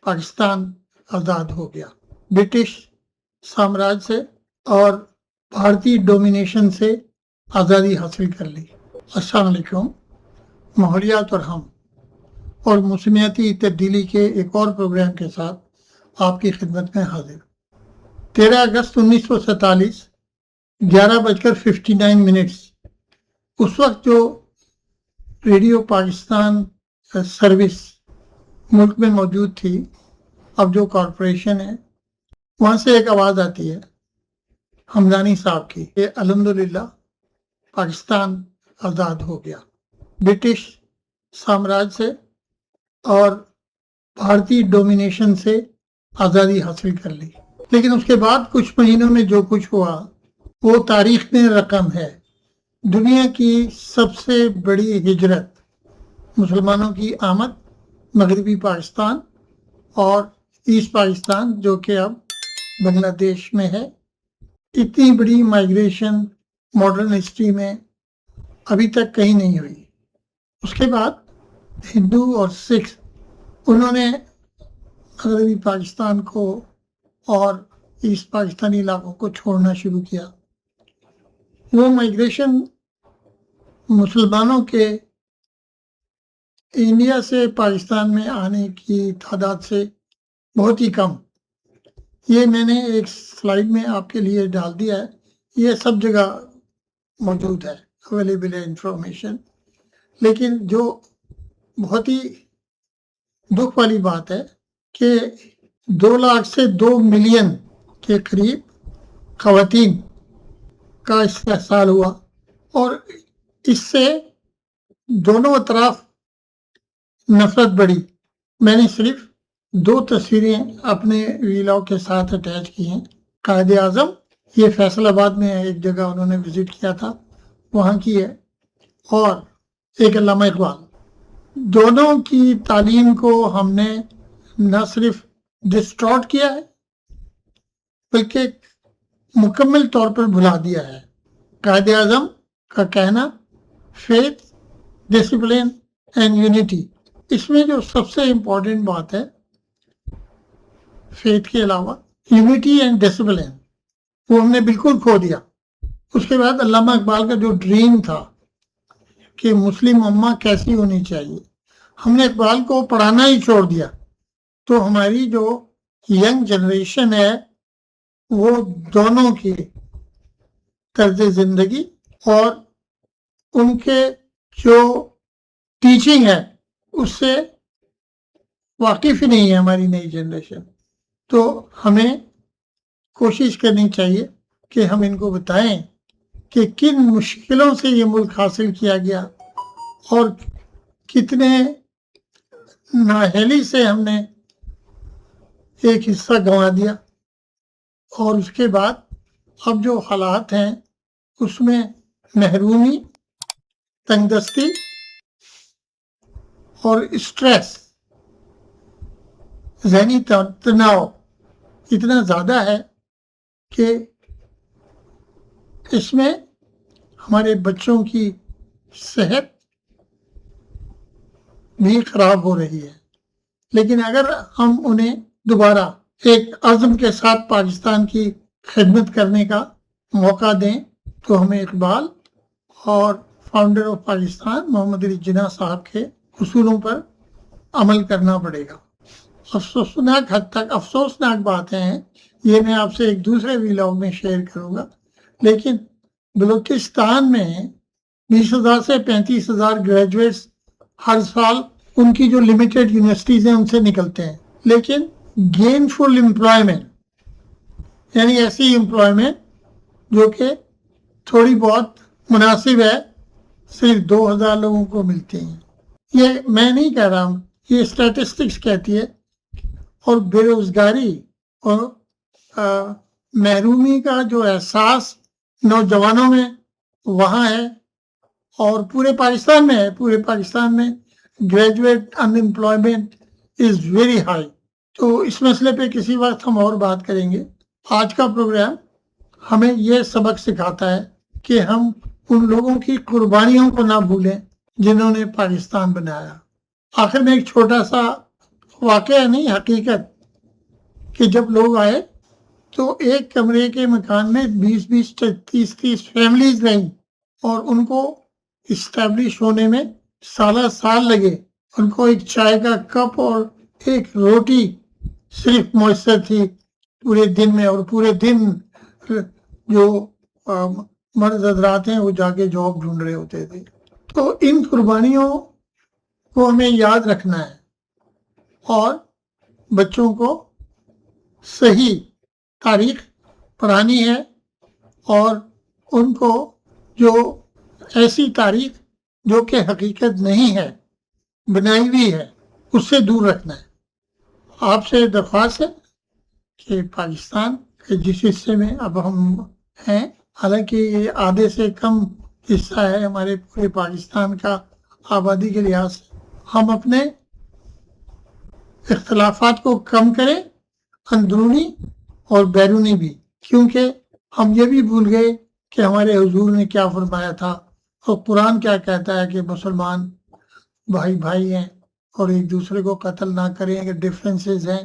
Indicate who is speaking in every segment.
Speaker 1: पाकिस्तान आज़ाद हो गया ब्रिटिश साम्राज्य से और भारतीय डोमिनेशन से आज़ादी हासिल कर ली। अस्सलाम वालेकुम। माहौलियात और हम और मौसमियाती तब्दीली के एक और प्रोग्राम के साथ आपकी खिदमत में हाजिर। 13 अगस्त 1947 11:59 उस वक्त जो रेडियो पाकिस्तान सर्विस मुल्क में मौजूद थी, अब जो कॉरपोरेशन है, वहाँ से एक आवाज़ आती है हमदानी साहब की कि अल्हम्दुलिल्लाह पाकिस्तान आज़ाद हो गया ब्रिटिश साम्राज्य से और भारतीय डोमिनेशन से आज़ादी हासिल कर ली। लेकिन उसके बाद कुछ महीनों में जो कुछ हुआ वो तारीख में रकम है। दुनिया की सबसे बड़ी हिजरत, मुसलमानों की आमद मगरबी पाकिस्तान और ईस्ट पाकिस्तान जो कि अब बांग्लादेश में है, इतनी बड़ी माइग्रेशन मॉडर्न हिस्ट्री में अभी तक कहीं नहीं हुई। उसके बाद हिंदू और सिख उन्होंने मगरबी पाकिस्तान को और ईस्ट पाकिस्तानी इलाकों को छोड़ना शुरू किया। वो माइग्रेशन मुसलमानों के इंडिया से पाकिस्तान में आने की तादाद से बहुत ही कम। ये मैंने एक स्लाइड में आपके लिए डाल दिया है, ये सब जगह मौजूद है, अवेलेबल है इंफॉर्मेशन। लेकिन जो बहुत ही दुख वाली बात है कि 2 लाख से 2 मिलियन के करीब ख़वातीन का इस्तेहसाल हुआ और इससे दोनों अतराफ नफरत बढ़ी। मैंने सिर्फ 2 तस्वीरें अपने वीलॉग के साथ अटैच की हैं। कायदे आज़म, ये फैसलाबाद में एक जगह उन्होंने विजिट किया था, वहाँ की है, और एक अल्लामा इकबाल। दोनों की तालीम को हमने न सिर्फ डिस्टॉर्ट किया है बल्कि मुकम्मल तौर पर भुला दिया है। कायदे आज़म का कहना फेथ, डिसिप्लिन एंड यूनिटी, इसमें जो सबसे इम्पोर्टेंट बात है फेथ के अलावा यूनिटी एंड डिसिप्लिन, वो हमने बिल्कुल खो दिया। उसके बाद अल्लामा इकबाल का जो ड्रीम था कि मुस्लिम उम्मा कैसी होनी चाहिए, हमने इकबाल को पढ़ाना ही छोड़ दिया। तो हमारी जो यंग जनरेशन है वो दोनों की तर्ज ज़िंदगी और उनके जो टीचिंग है उससे वाकिफ़ ही नहीं है हमारी नई जनरेशन। तो हमें कोशिश करनी चाहिए कि हम इनको बताएं कि किन मुश्किलों से ये मुल्क हासिल किया गया और कितने नाअहली से हमने एक हिस्सा गंवा दिया। और उसके बाद अब जो हालात हैं उसमें महरूमी, तंगदस्ती और स्ट्रेस, ज़हनी तनाव इतना ज़्यादा है कि इसमें हमारे बच्चों की सेहत भी खराब हो रही है। लेकिन अगर हम उन्हें दोबारा एक अज़्म के साथ पाकिस्तान की खिदमत करने का मौका दें तो हमें इकबाल और फाउंडर ऑफ पाकिस्तान मोहम्मद अली जिन्ना साहब के उसूलों पर अमल करना पड़ेगा। अफसोसनाक हद तक अफसोसनाक बातें हैं, ये मैं आपसे एक दूसरे व्लॉग में शेयर करूँगा। लेकिन बलूचिस्तान में 20,000 से 35,000 ग्रेजुएट्स हर साल उनकी जो लिमिटेड यूनिवर्सिटीज़ हैं उनसे निकलते हैं। लेकिन गेनफुल एम्प्लॉयमेंट यानी ऐसी एम्प्लॉयमेंट जो कि थोड़ी बहुत मुनासिब है, सिर्फ 2,000 लोगों को मिलती हैं। ये मैं नहीं कह रहा हूँ, ये स्टैटिस्टिक्स कहती है। और बेरोज़गारी और महरूमी का जो एहसास नौजवानों में वहाँ है और पूरे पाकिस्तान में है। पूरे पाकिस्तान में graduate unemployment is very high. तो इस मसले पे किसी वक्त हम और बात करेंगे। आज का प्रोग्राम हमें ये सबक सिखाता है कि हम उन लोगों की कुर्बानियों को ना भूलें जिन्होंने पाकिस्तान बनाया। आखिर में एक छोटा सा واقعہ نہیں حقیقت کہ جب لوگ آئے تو ایک کمرے کے مکان میں 20 30 فیملیز رہیں اور ان کو اسٹیبلش ہونے میں سال لگے. ان کو ایک چائے کا کپ اور ایک روٹی صرف میسر تھی پورے دن میں, اور پورے دن جو مرد حضرات ہیں وہ جا کے جاب ڈھونڈ رہے ہوتے تھے. تو ان قربانیوں کو ہمیں یاد رکھنا ہے اور بچوں کو صحیح تاریخ پڑھانی ہے, اور ان کو جو ایسی تاریخ جو کہ حقیقت نہیں ہے, بنائی ہوئی ہے, اس سے دور رکھنا ہے. آپ سے درخواست ہے کہ پاکستان کے جس حصے میں اب ہم ہیں, حالانکہ یہ آدھے سے کم حصہ ہے ہمارے پورے پاکستان کا آبادی کے لحاظ سے, ہم اپنے اختلافات کو کم کریں, اندرونی اور بیرونی بھی, کیونکہ ہم یہ بھی بھول گئے کہ ہمارے حضور نے کیا فرمایا تھا اور قرآن کیا کہتا ہے کہ مسلمان بھائی ہیں اور ایک دوسرے کو قتل نہ کریں. اگر ڈفرینسز ہیں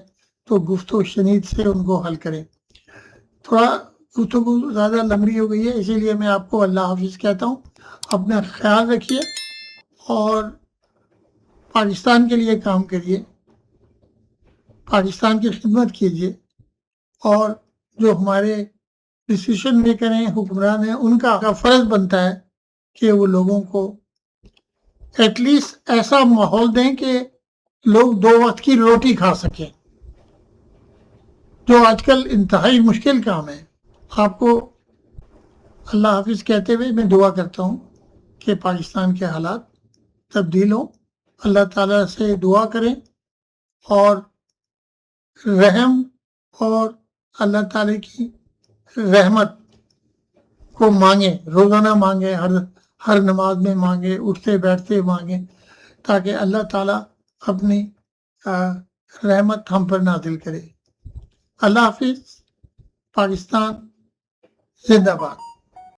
Speaker 1: تو گفتگو شنید سے ان کو حل کریں. تھوڑا گفتگو زیادہ لمبی ہو گئی ہے, اسی لیے میں آپ کو اللہ حافظ کہتا ہوں. اپنا خیال رکھیے اور پاکستان کے لیے کام کریے, پاکستان کی خدمت کیجیے, اور جو ہمارے ڈسیشن میکر ہیں, حکمران ہیں, ان کا فرض بنتا ہے کہ وہ لوگوں کو ایٹ لیسٹ ایسا ماحول دیں کہ لوگ 2 وقت کی روٹی کھا سکیں, جو آج کل انتہائی مشکل کام ہے. آپ کو اللہ حافظ کہتے ہوئے میں دعا کرتا ہوں کہ پاکستان کے حالات تبدیل ہوں. اللہ تعالیٰ سے دعا کریں اور رحم اور اللہ تعالیٰ کی رحمت کو مانگیں, روزانہ مانگیں, ہر نماز میں مانگیں, اٹھتے بیٹھتے مانگیں, تاکہ اللہ تعالیٰ اپنی رحمت ہم پر نازل کرے. اللہ حافظ. پاکستان زندہ باد.